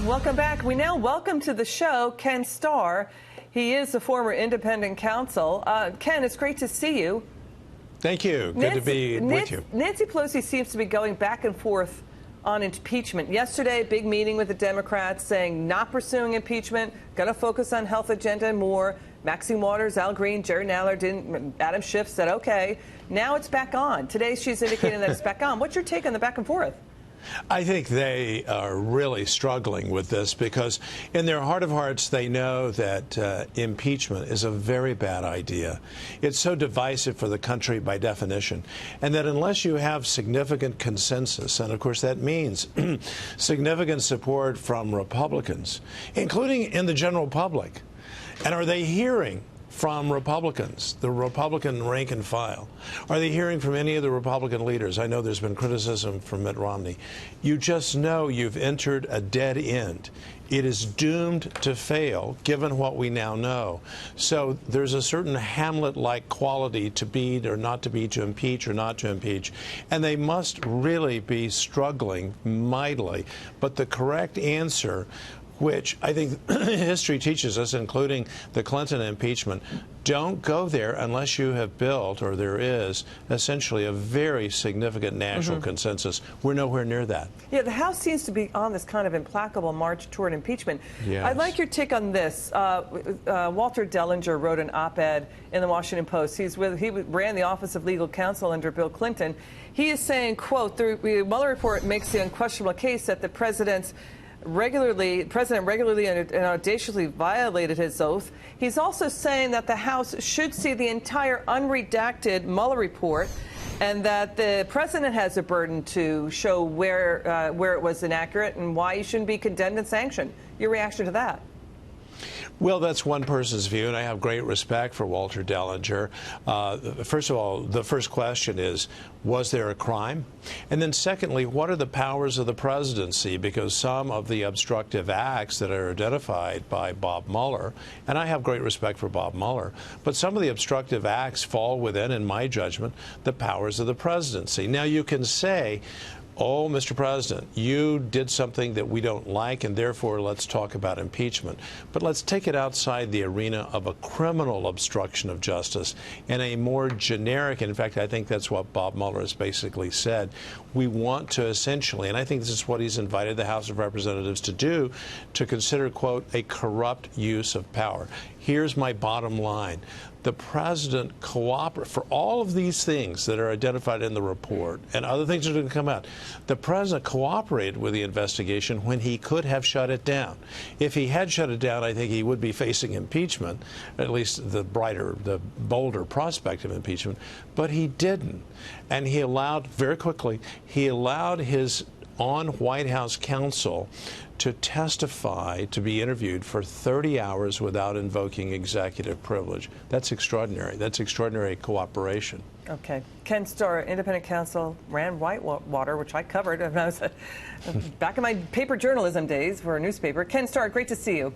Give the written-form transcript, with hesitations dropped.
Welcome back. We now welcome to the show Ken Starr. He is a former independent counsel. Ken, it's great to see you. Thank you. Good to be with you. Nancy Pelosi seems to be going back and forth on impeachment. Yesterday, big meeting with the Democrats saying not pursuing impeachment, going to focus on health agenda and more. Maxine Waters, Al Green, Jerry Nadler, Adam Schiff said, okay. Now it's back on. Today, she's indicating that it's back on. What's your take on the back and forth? I think they are really struggling with this because in their heart of hearts, they know that impeachment is a very bad idea. It's so divisive for the country by definition, and that unless you have significant consensus, and of course that means significant support from Republicans, including in the general public, and are they hearing from Republicans, the Republican rank and file? Are they hearing from any of the Republican leaders? I know there's been criticism from Mitt Romney. You just know you've entered a dead end. It is doomed to fail, given what we now know. So there's a certain Hamlet-like quality to be or not to be, to impeach or not to impeach. And they must really be struggling mightily. But the correct answer, which I think history teaches us, including the Clinton impeachment, don't go there unless you have built, or there is, essentially a very significant national consensus. We're nowhere near that. Yeah, the House seems to be on this kind of implacable march toward impeachment. Yes. I'd like your take on this. Walter Dellinger wrote an op-ed in the Washington Post. He ran the Office of Legal Counsel under Bill Clinton. He is saying, quote, the Mueller report makes the unquestionable case that the president regularly and audaciously violated his oath. He's also saying that the House should see the entire unredacted Mueller report, and that the president has a burden to show where it was inaccurate and why he shouldn't be condemned and sanctioned. Your reaction to that? Well, that's one person's view, and I have great respect for Walter Dellinger. First of all, the first question is, was there a crime? And then secondly, what are the powers of the presidency? Because some of the obstructive acts that are identified by Bob Mueller, and I have great respect for Bob Mueller, but some of the obstructive acts fall within, in my judgment, the powers of the presidency. Now, you can say, oh, Mr. President, you did something that we don't like, and therefore let's talk about impeachment. But let's take it outside the arena of a criminal obstruction of justice and a more generic, in fact, I think that's what Bob Mueller has basically said. We want to essentially, and I think this is what he's invited the House of Representatives to do, to consider, quote, a corrupt use of power. Here's my bottom line. The president cooperated for all of these things that are identified in the report and other things that are going to come out. The president cooperated with the investigation when he could have shut it down. If he had shut it down, I think he would be facing impeachment, at least the bolder prospect of impeachment. But he didn't. And he allowed, very quickly, he allowed his White House counsel to testify, to be interviewed for 30 hours without invoking executive privilege. That's extraordinary. That's extraordinary cooperation. Okay. Ken Starr, independent counsel, ran Whitewater, which I covered when I was back in my paper journalism days for a newspaper. Ken Starr, great to see you.